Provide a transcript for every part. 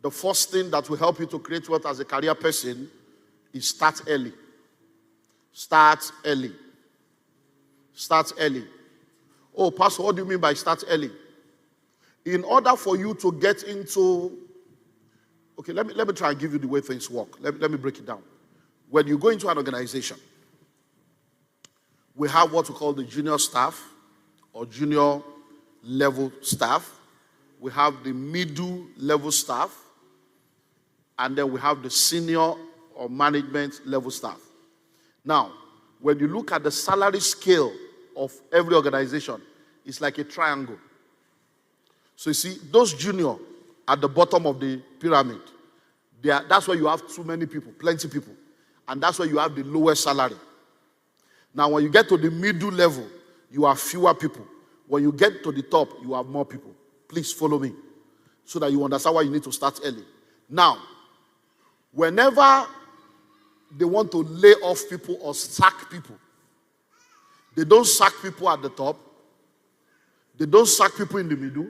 the first thing that will help you to create wealth as a career person is start early. Start early. Start early. Oh, Pastor, what do you mean by start early? In order for you to get into... Okay, let me try and give you the way things work. Let me break it down. When you go into an organization, we have what we call the junior staff or junior level staff. We have the middle level staff. And then we have the senior or management level staff. Now, when you look at the salary scale of every organization, it's like a triangle. So you see, those junior at the bottom of the pyramid, that's where you have too many people, plenty people. And that's where you have the lowest salary. Now, when you get to the middle level, you have fewer people. When you get to the top, you have more people. Please follow me so that you understand why you need to start early. Now, whenever they want to lay off people or sack people, they don't sack people at the top. They don't sack people in the middle.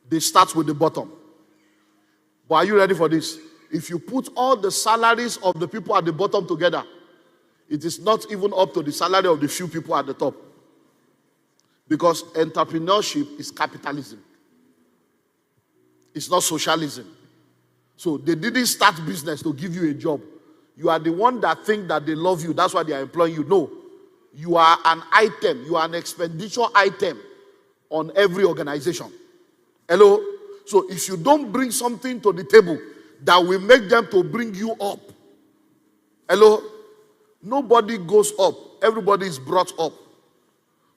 They start with the bottom. But are you ready for this? If you put all the salaries of the people at the bottom together, it is not even up to the salary of the few people at the top. Because entrepreneurship is capitalism. It's not socialism. So they didn't start business to give you a job. You are the one that think that they love you. That's why they are employing you. No. You are an item. You are an expenditure item on every organization. Hello? So if you don't bring something to the table that will make them to bring you up. Hello? Nobody goes up. Everybody is brought up.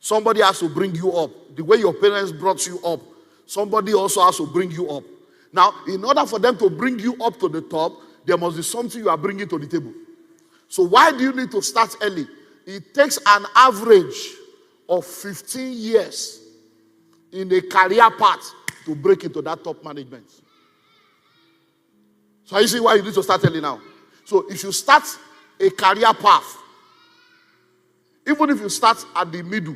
Somebody has to bring you up. The way your parents brought you up, somebody also has to bring you up. Now, in order for them to bring you up to the top, there must be something you are bringing to the table. So why do you need to start early? It takes an average of 15 years in a career path to break into that top management. So are you see why you need to start early now? So if you start a career path, even if you start at the middle,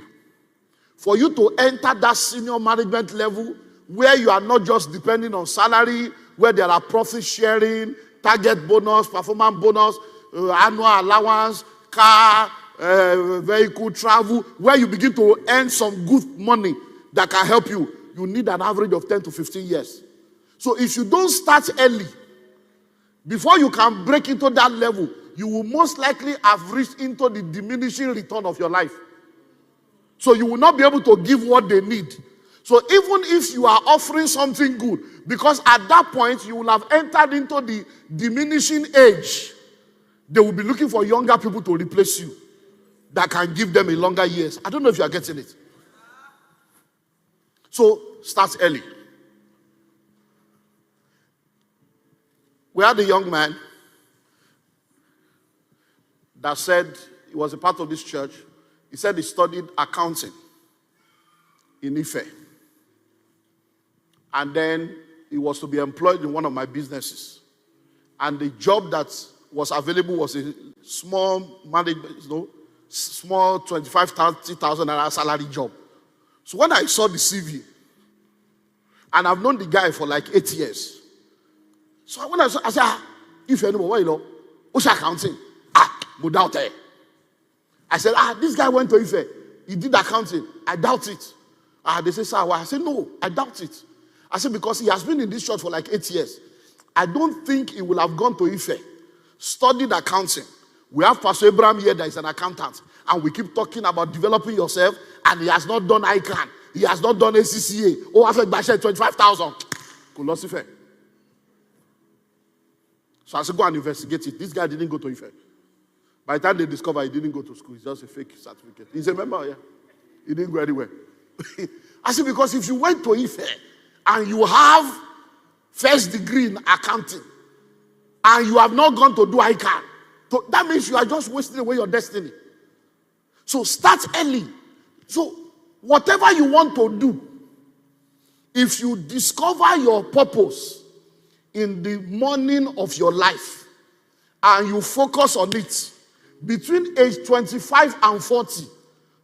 for you to enter that senior management level where you are not just depending on salary, where there are profit sharing, target bonus, performance bonus, annual allowance, car, vehicle, travel, where you begin to earn some good money that can help you, you need an average of 10 to 15 years. So if you don't start early, before you can break into that level, you will most likely have reached into the diminishing return of your life. So you will not be able to give what they need. So even if you are offering something good, because at that point you will have entered into the diminishing age, they will be looking for younger people to replace you that can give them a longer years. I don't know if you are getting it. So start early. We had a young man that said he was a part of this church. He said he studied accounting in Ife. And then he was to be employed in one of my businesses. And the job that was available was a small management, small 25,000, 30,000 naira salary job. So when I saw the CV, and I've known the guy for like 8 years. So when I said, if you know, what you know, what's accounting? Without it. I said, this guy went to Ife. He did accounting. I doubt it. They say, sir, why? I said, no, I doubt it. I said, because he has been in this church for like 8 years. I don't think he will have gone to Ife, studied accounting. We have Pastor Abraham here that is an accountant. And we keep talking about developing yourself. And he has not done ICANN. He has not done ACCA. Oh, I've got 25,000. Ife. So I said, go and investigate it. This guy didn't go to Ife. By the time they discover he didn't go to school, it's just a fake certificate. He's a member, yeah. He didn't go anywhere. I said, because if you went to Ife and you have first degree in accounting and you have not gone to do ICANN, so that means you are just wasting away your destiny. So start early. So whatever you want to do, if you discover your purpose in the morning of your life and you focus on it, between age 25 and 40,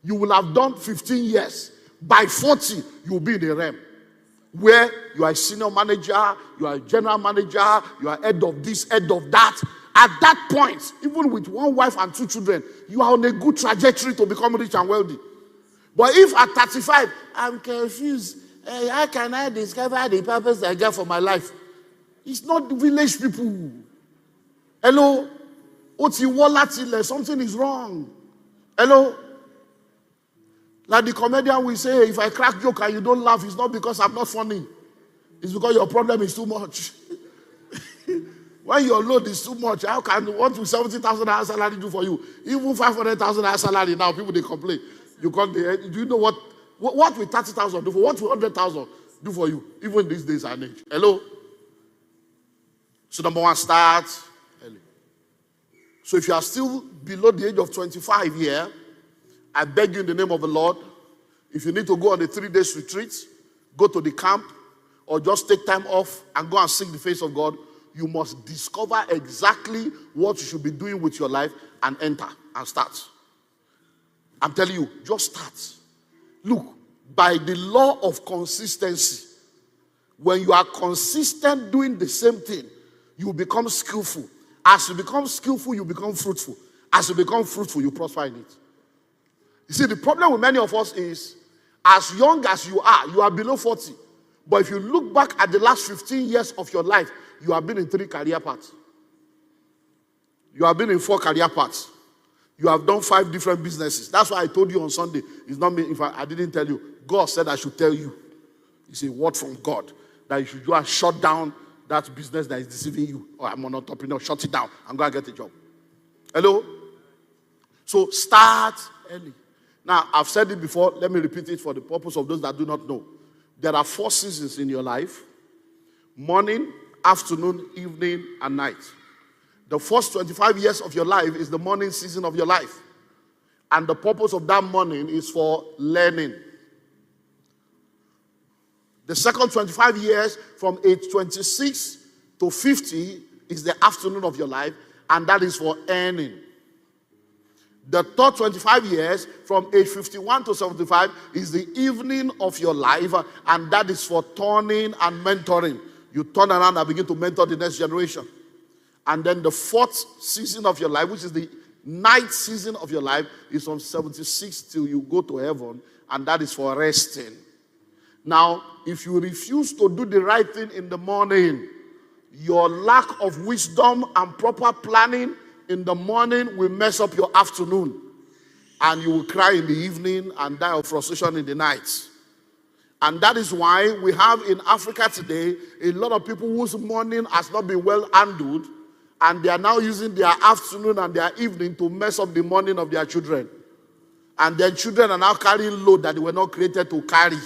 you will have done 15 years. By 40, you will be in the realm. where you are a senior manager, you are a general manager, you are head of this, head of that. At that point, even with one wife and 2 children, you are on a good trajectory to become rich and wealthy. But if at 35, I'm confused, how can I discover the purpose I get for my life? It's not the village people. Hello? Something is wrong. Hello? Like the comedian will say, if I crack joke and you don't laugh, it's not because I'm not funny. It's because your problem is too much. When your load is too much, how can what will 70,000 naira salary do for you? Even 500,000 naira salary now, people they complain. You can't. Do you know what will 30,000 do for? What will 100,000 do for you? Even these days and age. Hello. So number 1, start early. So if you are still below the age of 25 here, I beg you in the name of the Lord, if you need to go on a 3-day retreat, go to the camp, or just take time off and go and seek the face of God, you must discover exactly what you should be doing with your life and enter and start. I'm telling you, just start. Look, by the law of consistency, when you are consistent doing the same thing, you become skillful. As you become skillful, you become fruitful. As you become fruitful, you prosper in it. You see, the problem with many of us is, as young as you are below 40. But if you look back at the last 15 years of your life, you have been in 3 career paths. You have been in 4 career paths. You have done 5 different businesses. That's why I told you on Sunday. It's not me. If I didn't tell you, God said I should tell you. It's a word from God that you should go and shut down that business that is deceiving you. Or I'm an entrepreneur. Shut it down. I'm going to get a job. Hello? So start early. Now, I've said it before. Let me repeat it for the purpose of those that do not know. There are 4 seasons in your life: morning, afternoon, evening, and night. The first 25 years of your life is the morning season of your life. And the purpose of that morning is for learning. The second 25 years, from age 26 to 50, is the afternoon of your life, and that is for earning. The third 25 years, from age 51 to 75, is the evening of your life, and that is for turning and mentoring. You turn around and begin to mentor the next generation. And then the fourth season of your life, which is the night season of your life, is from 76 till you go to heaven, and that is for resting. Now, if you refuse to do the right thing in the morning, your lack of wisdom and proper planning in the morning will mess up your afternoon. And you will cry in the evening and die of frustration in the night. And that is why we have in Africa today a lot of people whose morning has not been well handled, and they are now using their afternoon and their evening to mess up the morning of their children. And their children are now carrying load that they were not created to carry.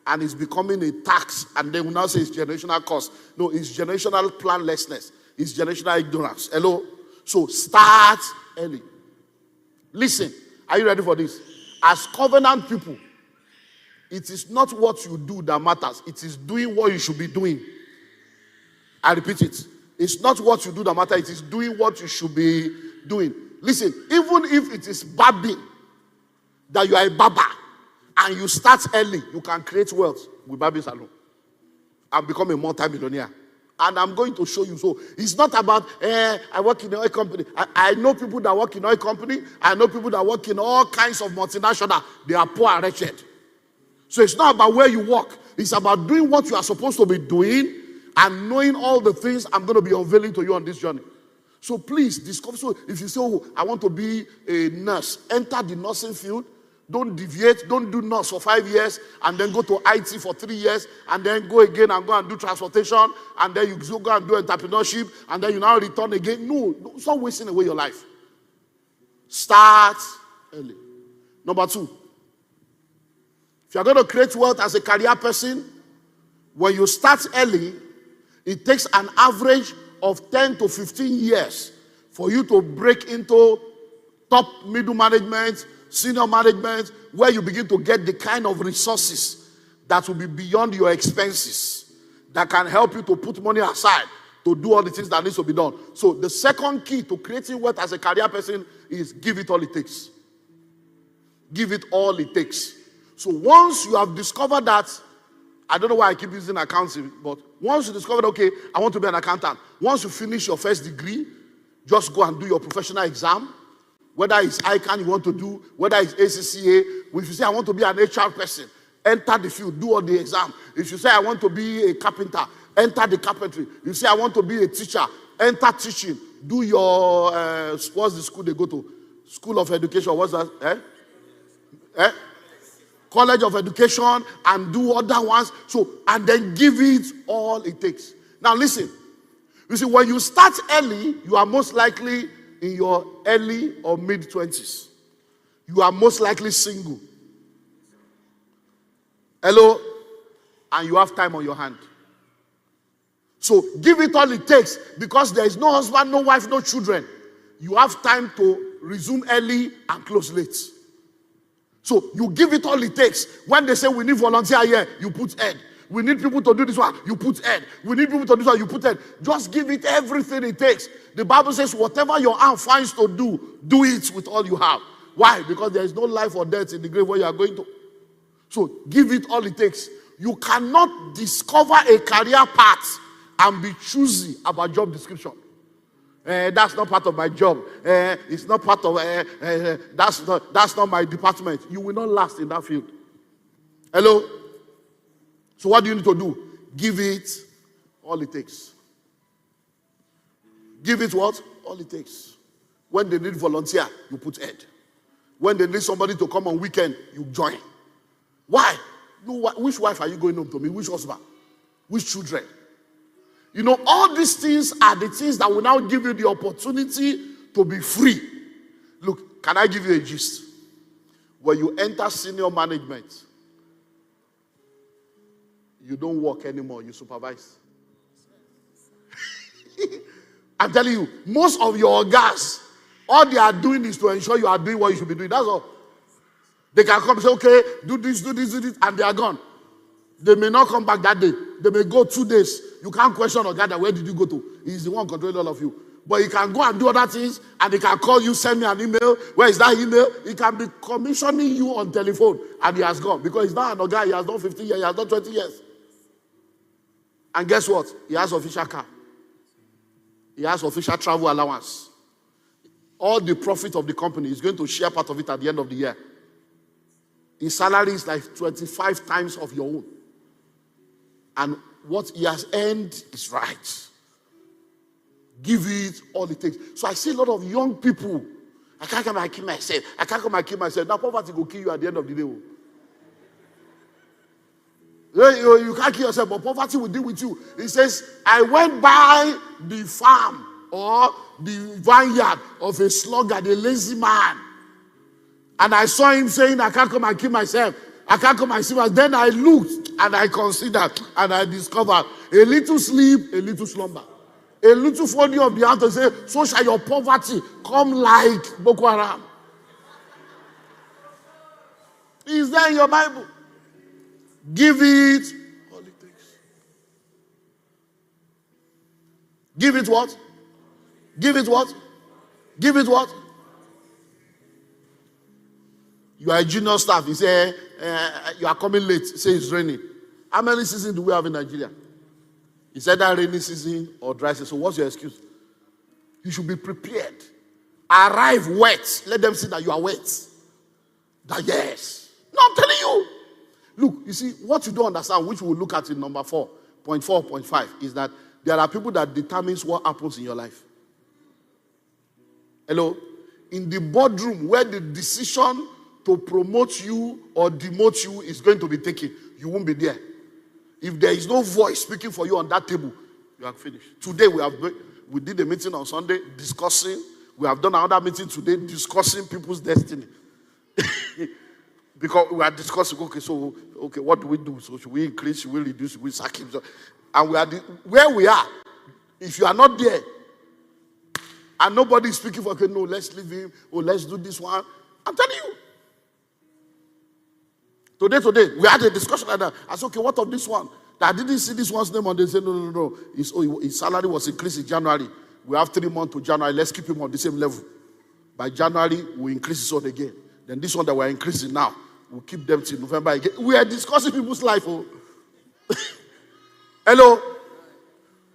And it's becoming a tax. And they will now say it's generational curse. No, it's generational planlessness. It's generational ignorance. Hello? So start early. Listen, are you ready for this? As covenant people, it is not what you do that matters. It is doing what you should be doing. I repeat it. It's not what you do that matters. It is doing what you should be doing. Listen, even if it is babbing, that you are a baba, and you start early, you can create wealth with babbing salon and become a multi-millionaire. And I'm going to show you. So it's not about, I work in an oil company. I know people that work in oil company. I know people that work in all kinds of multinational. They are poor and wretched. So it's not about where you work. It's about doing what you are supposed to be doing and knowing all the things I'm going to be unveiling to you on this journey. So please discover. So if you say, oh, I want to be a nurse, enter the nursing field. Don't deviate. Don't do nurse for 5 years and then go to IT for 3 years and then go again and go and do transportation and then you go and do entrepreneurship and then you now return again. No, stop wasting away your life. Start early. Number 2, if you're going to create wealth as a career person, when you start early, it takes an average of 10 to 15 years for you to break into top middle management, senior management, where you begin to get the kind of resources that will be beyond your expenses, that can help you to put money aside to do all the things that needs to be done. So the second key to creating wealth as a career person is give it all it takes. Give it all it takes. So once you have discovered that I don't know why I keep using accounting, but once you discover, okay, I want to be an accountant. Once you finish your first degree, just go and do your professional exam. Whether it's ICANN you want to do, whether it's ACCA. If you say, I want to be an HR person, enter the field, do all the exam. If you say, I want to be a carpenter, enter the carpentry. If you say, I want to be a teacher, enter teaching. Do your, what's the school they go to? School of Education, what's that? College of Education, and do other ones. So, and then give it all it takes. Now listen. You see, when you start early, you are most likely in your early or mid-20s. You are most likely single. Hello? And you have time on your hand. So give it all it takes, because there is no husband, no wife, no children. You have time to resume early and close late. So you give it all it takes. When they say we need volunteer here, you put head. We need people to do this one, you put head. We need people to do this one, you put head. Just give it everything it takes. The Bible says whatever your hand finds to do it with all you have. Why? Because there is no life or death in the grave where you are going to. So give it all it takes. You cannot discover a career path and be choosy about job description. That's not part of my job. It's not part of, that's not my department. You will not last in that field. Hello? So what do you need to do? Give it all it takes. Give it what? All it takes. When they need volunteer, you put head. When they need somebody to come on weekend, you join. Why? Which wife are you going home to me? Which husband? Which children? You know, all these things are the things that will now give you the opportunity to be free. Look, can I give you a gist? When you enter senior management, you don't work anymore, you supervise. I'm telling you, most of your guys, all they are doing is to ensure you are doing what you should be doing. That's all. They can come and say, okay, do this, and they are gone. They may not come back that day. They may go 2 days. You can't question or gather, where did you go to? He's the one controlling all of you. But he can go and do other things, and he can call you, send me an email. Where is that email? He can be commissioning you on telephone, and he has gone. Because he's not another guy. He has done 15 years. He has done 20 years. And guess what? He has official car. He has official travel allowance. All the profit of the company is going to share part of it at the end of the year. His salary is like 25 times of your own. And what he has earned is right. Give it all it takes. So I see a lot of young people. I can't come and kill myself. I can't come and kill myself. Now poverty will kill you at the end of the day. You can't kill yourself, but poverty will deal with you. He says, I went by the farm or the vineyard of a sluggard, a lazy man. And I saw him saying, I can't come and kill myself. I can't come and see myself. Then I looked and I considered and I discovered a little sleep, a little slumber. A little folding of the hand to say, so shall your poverty come like Boko Haram. Is there in your Bible? Give it all it takes. Give it what? Give it what? Give it what? You are a junior staff. You say, you are coming late. You say it's raining. How many seasons do we have in Nigeria? He said that rainy season or dry season. So what's your excuse? You should be prepared. Arrive wet. Let them see that you are wet. That yes. No, I'm telling you. Look, you see, what you don't understand, which we'll look at in number 4.4.5, is that there are people that determines what happens in your life. Hello? In the boardroom where the decision to promote you or demote you is going to be taken, you won't be there. If there is no voice speaking for you on that table, you are finished. Today we did a meeting on Sunday discussing. We have done another meeting today discussing people's destiny. Because we are discussing, okay, what do we do? So should we increase, should we reduce, should we sack him? And we are where we are. If you are not there, and nobody is speaking for, okay, no, let's leave him, or let's do this one. I'm telling you. Today, we had a discussion like that. I said, okay, what of this one? I didn't see this one's name, and they said, no. His salary was increased in January. We have 3 months to January. Let's keep him on the same level. By January, we increase his own again. Then this one that we're increasing now, we'll keep them till November again. We are discussing people's life. Oh. Hello?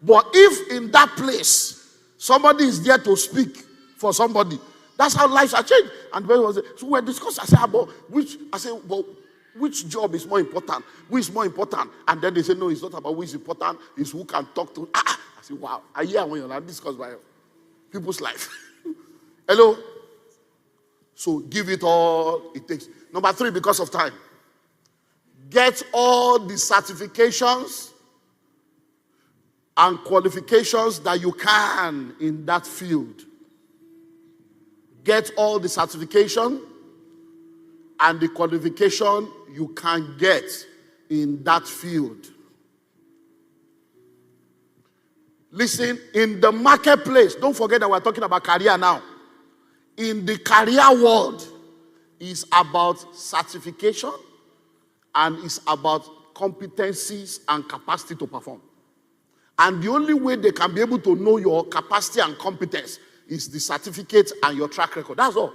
But if in that place, somebody is there to speak for somebody, that's how lives are changed. And when was it? So we're discussing, I said, but which job is more important? Who is more important? And then they say, no, it's not about who is important, it's who can talk to. I said, wow, I hear when you're discussed by people's life. Hello? So give it all it takes. Number 3, because of time. Get all the certifications and qualifications that you can in that field. Get all the certification and the qualification you can get in that field. Listen, in the marketplace, don't forget that we're talking about career now. In the career world, it's about certification and it's about competencies and capacity to perform. And the only way they can be able to know your capacity and competence is the certificate and your track record. That's all.